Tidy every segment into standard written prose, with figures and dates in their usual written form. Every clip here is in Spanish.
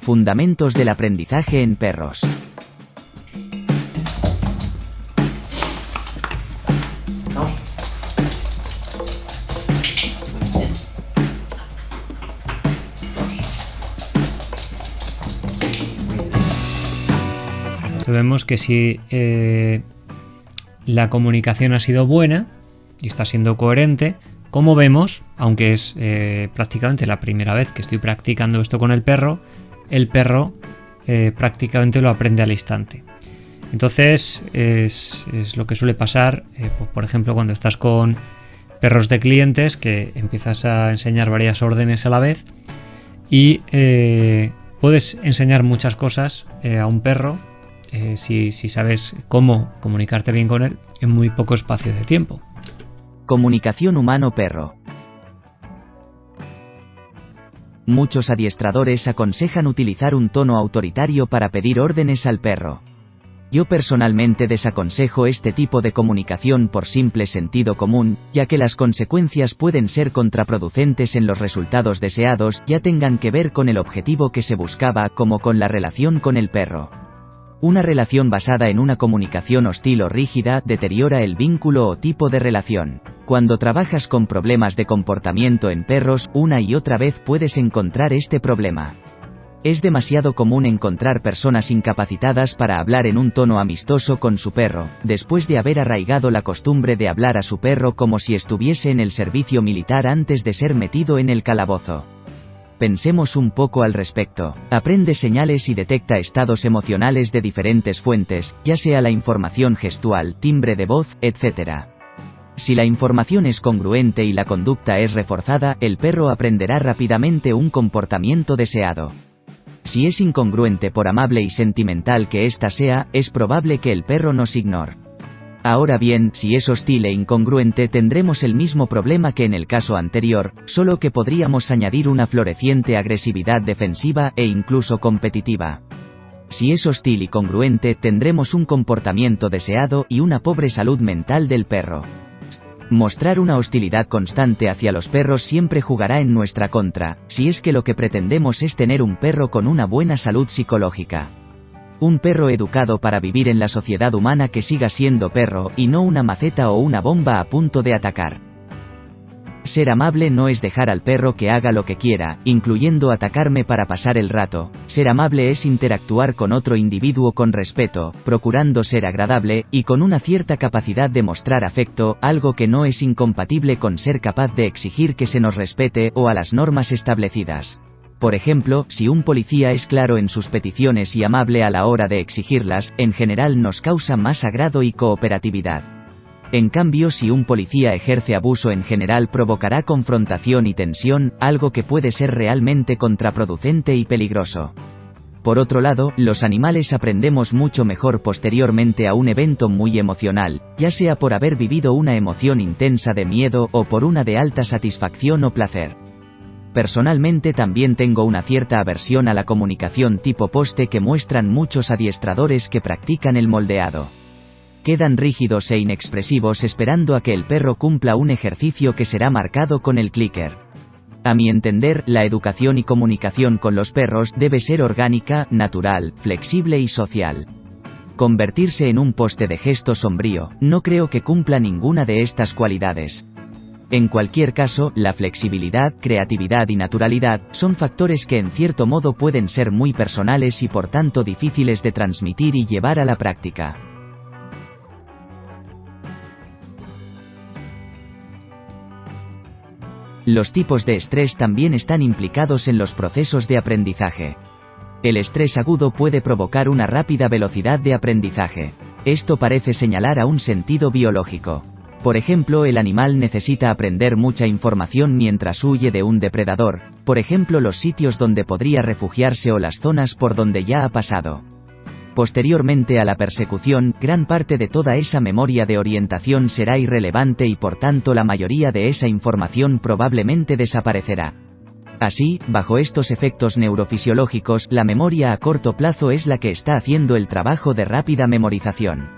Fundamentos del aprendizaje en perros. Vemos que si la comunicación ha sido buena y está siendo coherente, como vemos, aunque es prácticamente la primera vez que estoy practicando esto con el perro prácticamente lo aprende al instante. Entonces es lo que suele pasar, por ejemplo, cuando estás con perros de clientes, que empiezas a enseñar varias órdenes a la vez y puedes enseñar muchas cosas a un perro si sabes cómo comunicarte bien con él en muy poco espacio de tiempo. Comunicación humano-perro. Muchos adiestradores aconsejan utilizar un tono autoritario para pedir órdenes al perro. Yo personalmente desaconsejo este tipo de comunicación por simple sentido común, ya que las consecuencias pueden ser contraproducentes en los resultados deseados, ya tengan que ver con el objetivo que se buscaba como con la relación con el perro. Una relación basada en una comunicación hostil o rígida deteriora el vínculo o tipo de relación. Cuando trabajas con problemas de comportamiento en perros, una y otra vez puedes encontrar este problema. Es demasiado común encontrar personas incapacitadas para hablar en un tono amistoso con su perro, después de haber arraigado la costumbre de hablar a su perro como si estuviese en el servicio militar antes de ser metido en el calabozo. Pensemos un poco al respecto. Aprende señales y detecta estados emocionales de diferentes fuentes, ya sea la información gestual, timbre de voz, etc. Si la información es congruente y la conducta es reforzada, el perro aprenderá rápidamente un comportamiento deseado. Si es incongruente, por amable y sentimental que ésta sea, es probable que el perro nos ignore. Ahora bien, si es hostil e incongruente, tendremos el mismo problema que en el caso anterior, solo que podríamos añadir una floreciente agresividad defensiva e incluso competitiva. Si es hostil y congruente, tendremos un comportamiento deseado y una pobre salud mental del perro. Mostrar una hostilidad constante hacia los perros siempre jugará en nuestra contra, si es que lo que pretendemos es tener un perro con una buena salud psicológica. Un perro educado para vivir en la sociedad humana que siga siendo perro, y no una maceta o una bomba a punto de atacar. Ser amable no es dejar al perro que haga lo que quiera, incluyendo atacarme para pasar el rato. Ser amable es interactuar con otro individuo con respeto, procurando ser agradable, y con una cierta capacidad de mostrar afecto, algo que no es incompatible con ser capaz de exigir que se nos respete o a las normas establecidas. Por ejemplo, si un policía es claro en sus peticiones y amable a la hora de exigirlas, en general nos causa más agrado y cooperatividad. En cambio, si un policía ejerce abuso, en general provocará confrontación y tensión, algo que puede ser realmente contraproducente y peligroso. Por otro lado, los animales aprendemos mucho mejor posteriormente a un evento muy emocional, ya sea por haber vivido una emoción intensa de miedo o por una de alta satisfacción o placer. Personalmente también tengo una cierta aversión a la comunicación tipo poste que muestran muchos adiestradores que practican el moldeado. Quedan rígidos e inexpresivos esperando a que el perro cumpla un ejercicio que será marcado con el clicker. A mi entender, la educación y comunicación con los perros debe ser orgánica, natural, flexible y social. Convertirse en un poste de gesto sombrío, no creo que cumpla ninguna de estas cualidades. En cualquier caso, la flexibilidad, creatividad y naturalidad son factores que en cierto modo pueden ser muy personales y por tanto difíciles de transmitir y llevar a la práctica. Los tipos de estrés también están implicados en los procesos de aprendizaje. El estrés agudo puede provocar una rápida velocidad de aprendizaje. Esto parece señalar a un sentido biológico. Por ejemplo, el animal necesita aprender mucha información mientras huye de un depredador, por ejemplo los sitios donde podría refugiarse o las zonas por donde ya ha pasado. Posteriormente a la persecución, gran parte de toda esa memoria de orientación será irrelevante y por tanto la mayoría de esa información probablemente desaparecerá. Así, bajo estos efectos neurofisiológicos, la memoria a corto plazo es la que está haciendo el trabajo de rápida memorización.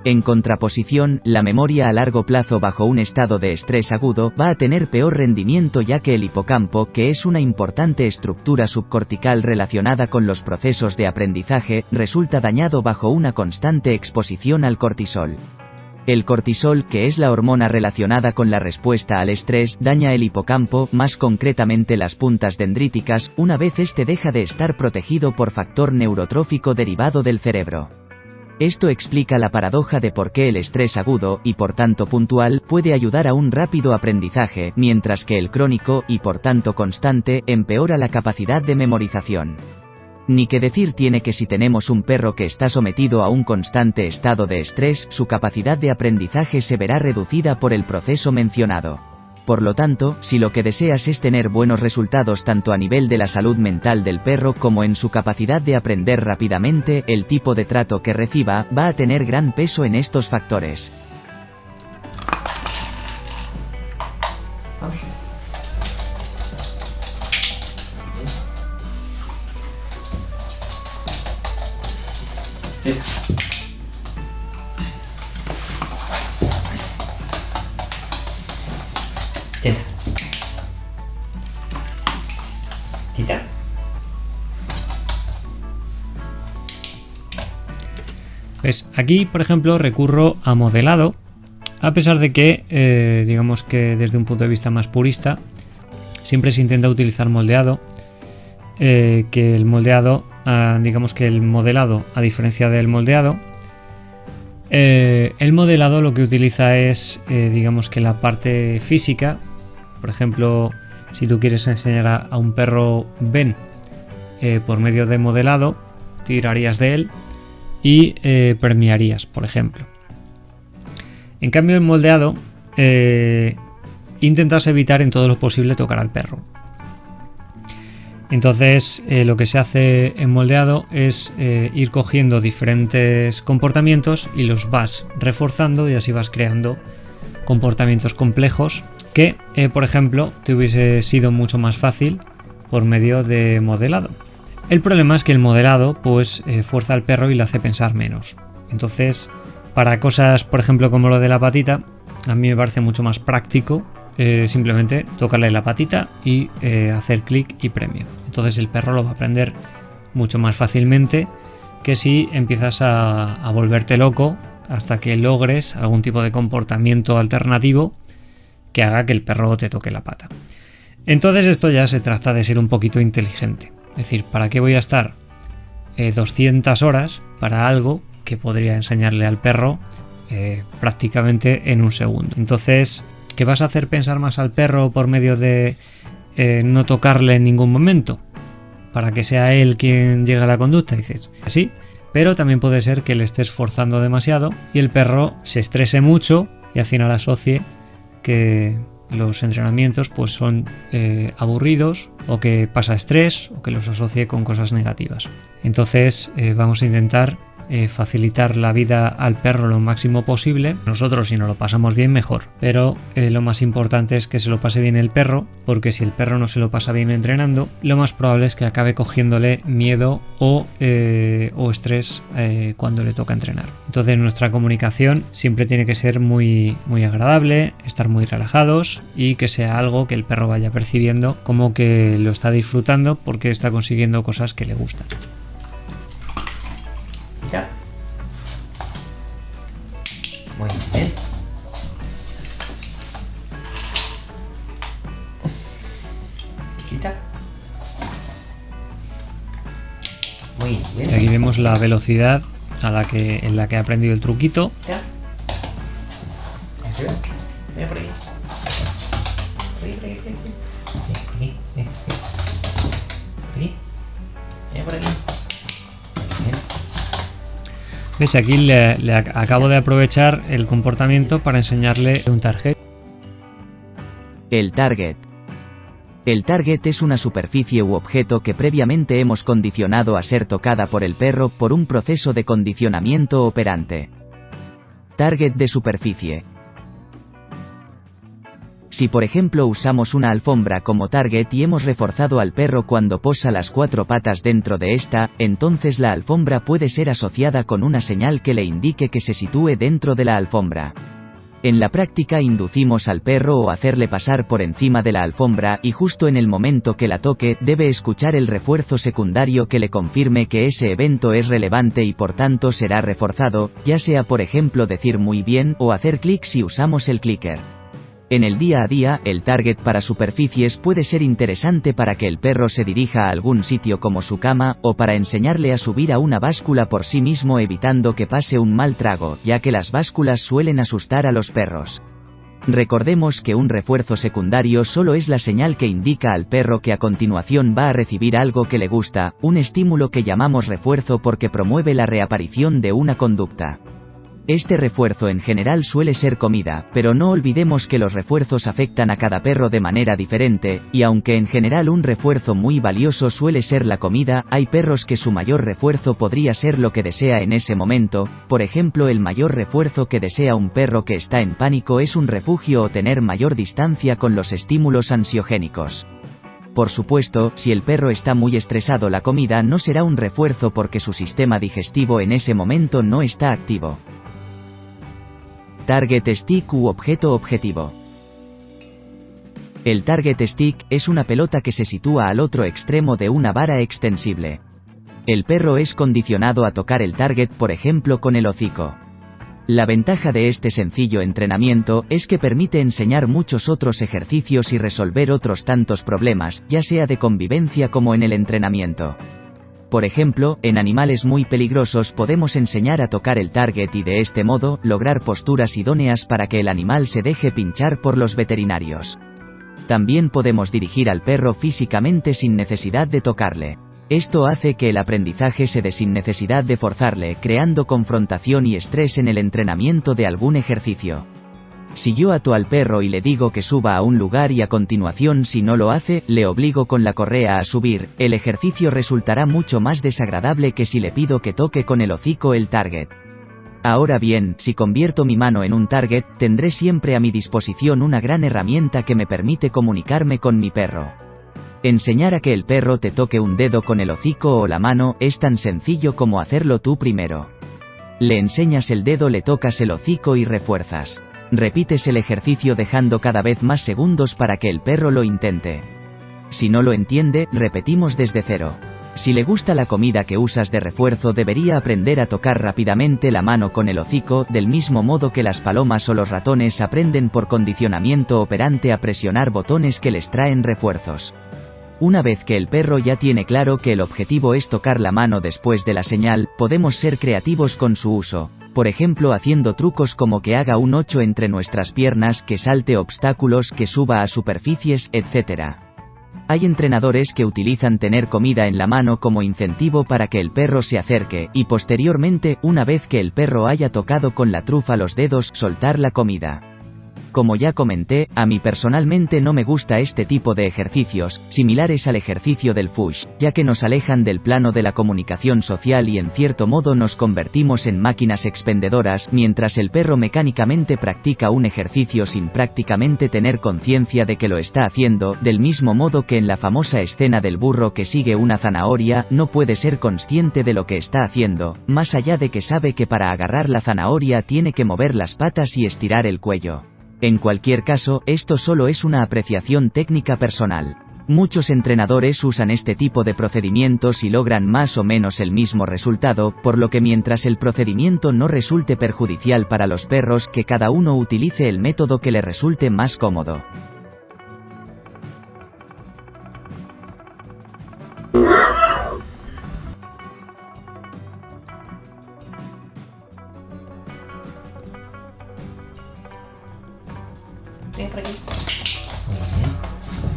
En contraposición, la memoria a largo plazo bajo un estado de estrés agudo va a tener peor rendimiento, ya que el hipocampo, que es una importante estructura subcortical relacionada con los procesos de aprendizaje, resulta dañado bajo una constante exposición al cortisol. El cortisol, que es la hormona relacionada con la respuesta al estrés, daña el hipocampo, más concretamente las puntas dendríticas, una vez este deja de estar protegido por factor neurotrófico derivado del cerebro. Esto explica la paradoja de por qué el estrés agudo, y por tanto puntual, puede ayudar a un rápido aprendizaje, mientras que el crónico, y por tanto constante, empeora la capacidad de memorización. Ni que decir tiene que si tenemos un perro que está sometido a un constante estado de estrés, su capacidad de aprendizaje se verá reducida por el proceso mencionado. Por lo tanto, si lo que deseas es tener buenos resultados tanto a nivel de la salud mental del perro como en su capacidad de aprender rápidamente, el tipo de trato que reciba va a tener gran peso en estos factores. Pues aquí, por ejemplo, recurro a modelado, a pesar de que, digamos que desde un punto de vista más purista, siempre se intenta utilizar moldeado, que el moldeado, digamos que el modelado, a diferencia del moldeado, el modelado lo que utiliza es, digamos que la parte física. Por ejemplo, si tú quieres enseñar a un perro ven por medio de modelado, tirarías de él y premiarías, por ejemplo. En cambio, el moldeado intentas evitar en todo lo posible tocar al perro. Entonces, lo que se hace en moldeado es ir cogiendo diferentes comportamientos y los vas reforzando, y así vas creando comportamientos complejos que, por ejemplo, te hubiese sido mucho más fácil por medio de modelado. El problema es que el modelado pues fuerza al perro y le hace pensar menos. Entonces, para cosas, por ejemplo, como lo de la patita, a mí me parece mucho más práctico simplemente tocarle la patita y hacer clic y premio. Entonces el perro lo va a aprender mucho más fácilmente que si empiezas a volverte loco hasta que logres algún tipo de comportamiento alternativo que haga que el perro te toque la pata. Entonces esto ya se trata de ser un poquito inteligente. Es decir, ¿para qué voy a estar 200 horas para algo que podría enseñarle al perro prácticamente en un segundo? Entonces, ¿qué vas a hacer pensar más al perro por medio de no tocarle en ningún momento? Para que sea él quien llegue a la conducta, dices, así. Pero también puede ser que le estés forzando demasiado y el perro se estrese mucho y al final asocie que los entrenamientos pues son aburridos, o que pasa estrés, o que los asocie con cosas negativas. Entonces vamos a intentar facilitar la vida al perro lo máximo posible. Nosotros, si nos lo pasamos bien, mejor, pero lo más importante es que se lo pase bien el perro, porque si el perro no se lo pasa bien entrenando, lo más probable es que acabe cogiéndole miedo o estrés cuando le toca entrenar. Entonces nuestra comunicación siempre tiene que ser muy, muy agradable, estar muy relajados y que sea algo que el perro vaya percibiendo como que lo está disfrutando porque está consiguiendo cosas que le gustan. Ya. Muy bien. Quita. Muy bien. Y aquí vemos la velocidad en la que ha aprendido el truquito. Ya. Mira por ahí. Por ahí. Mira por aquí. ¿Ves? Aquí le acabo de aprovechar el comportamiento para enseñarle un target. El target. El target es una superficie u objeto que previamente hemos condicionado a ser tocada por el perro por un proceso de condicionamiento operante. Target de superficie. Si por ejemplo usamos una alfombra como target y hemos reforzado al perro cuando posa las 4 patas dentro de esta, entonces la alfombra puede ser asociada con una señal que le indique que se sitúe dentro de la alfombra. En la práctica inducimos al perro o hacerle pasar por encima de la alfombra y justo en el momento que la toque debe escuchar el refuerzo secundario que le confirme que ese evento es relevante y por tanto será reforzado, ya sea por ejemplo decir muy bien o hacer clic si usamos el clicker. En el día a día, el target para superficies puede ser interesante para que el perro se dirija a algún sitio como su cama, o para enseñarle a subir a una báscula por sí mismo evitando que pase un mal trago, ya que las básculas suelen asustar a los perros. Recordemos que un refuerzo secundario solo es la señal que indica al perro que a continuación va a recibir algo que le gusta, un estímulo que llamamos refuerzo porque promueve la reaparición de una conducta. Este refuerzo en general suele ser comida, pero no olvidemos que los refuerzos afectan a cada perro de manera diferente, y aunque en general un refuerzo muy valioso suele ser la comida, hay perros que su mayor refuerzo podría ser lo que desea en ese momento. Por ejemplo, el mayor refuerzo que desea un perro que está en pánico es un refugio o tener mayor distancia con los estímulos ansiogénicos. Por supuesto, si el perro está muy estresado, la comida no será un refuerzo porque su sistema digestivo en ese momento no está activo. Target stick u objeto objetivo. El target stick es una pelota que se sitúa al otro extremo de una vara extensible. El perro es condicionado a tocar el target, por ejemplo, con el hocico. La ventaja de este sencillo entrenamiento es que permite enseñar muchos otros ejercicios y resolver otros tantos problemas, ya sea de convivencia como en el entrenamiento. Por ejemplo, en animales muy peligrosos podemos enseñar a tocar el target y de este modo, lograr posturas idóneas para que el animal se deje pinchar por los veterinarios. También podemos dirigir al perro físicamente sin necesidad de tocarle. Esto hace que el aprendizaje se dé sin necesidad de forzarle, creando confrontación y estrés en el entrenamiento de algún ejercicio. Si yo ato al perro y le digo que suba a un lugar y a continuación si no lo hace, le obligo con la correa a subir, el ejercicio resultará mucho más desagradable que si le pido que toque con el hocico el target. Ahora bien, si convierto mi mano en un target, tendré siempre a mi disposición una gran herramienta que me permite comunicarme con mi perro. Enseñar a que el perro te toque un dedo con el hocico o la mano es tan sencillo como hacerlo tú primero. Le enseñas el dedo, le tocas el hocico y refuerzas. Repites el ejercicio dejando cada vez más segundos para que el perro lo intente. Si no lo entiende, repetimos desde cero. Si le gusta la comida que usas de refuerzo, debería aprender a tocar rápidamente la mano con el hocico, del mismo modo que las palomas o los ratones aprenden por condicionamiento operante a presionar botones que les traen refuerzos. Una vez que el perro ya tiene claro que el objetivo es tocar la mano después de la señal, podemos ser creativos con su uso. Por ejemplo, haciendo trucos como que haga un 8 entre nuestras piernas, que salte obstáculos, que suba a superficies, etc. Hay entrenadores que utilizan tener comida en la mano como incentivo para que el perro se acerque, y posteriormente, una vez que el perro haya tocado con la trufa los dedos, soltar la comida. Como ya comenté, a mí personalmente no me gusta este tipo de ejercicios, similares al ejercicio del push, ya que nos alejan del plano de la comunicación social y en cierto modo nos convertimos en máquinas expendedoras, mientras el perro mecánicamente practica un ejercicio sin prácticamente tener conciencia de que lo está haciendo, del mismo modo que en la famosa escena del burro que sigue una zanahoria, no puede ser consciente de lo que está haciendo, más allá de que sabe que para agarrar la zanahoria tiene que mover las patas y estirar el cuello. En cualquier caso, esto solo es una apreciación técnica personal. Muchos entrenadores usan este tipo de procedimientos y logran más o menos el mismo resultado, por lo que mientras el procedimiento no resulte perjudicial para los perros, que cada uno utilice el método que le resulte más cómodo.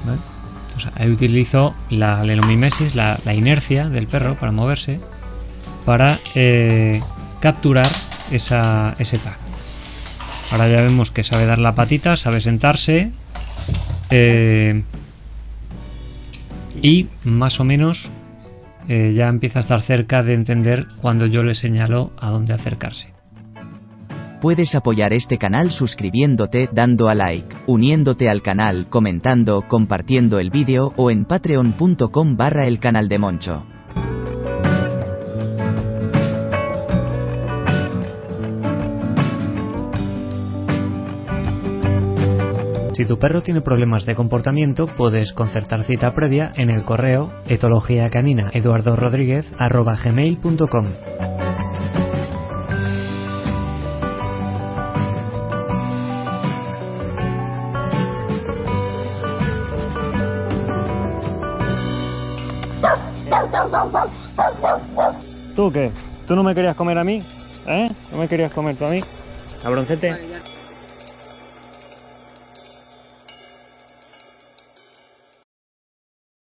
¿Vale? O sea, ahí utilizo la lenomimesis, la inercia del perro para moverse, para capturar ese tag. Ahora ya vemos que sabe dar la patita, sabe sentarse, y más o menos ya empieza a estar cerca de entender cuando yo le señalo a dónde acercarse. Puedes apoyar este canal suscribiéndote, dando a like, uniéndote al canal, comentando, compartiendo el vídeo o en patreon.com/el canal de Moncho. Si tu perro tiene problemas de comportamiento, puedes concertar cita previa en el correo etologiacanina@eduardorodriguez@gmail.com. ¿Tú qué? ¿Tú no me querías comer a mí? ¿Eh? ¿No me querías comer tú a mí? Cabroncete.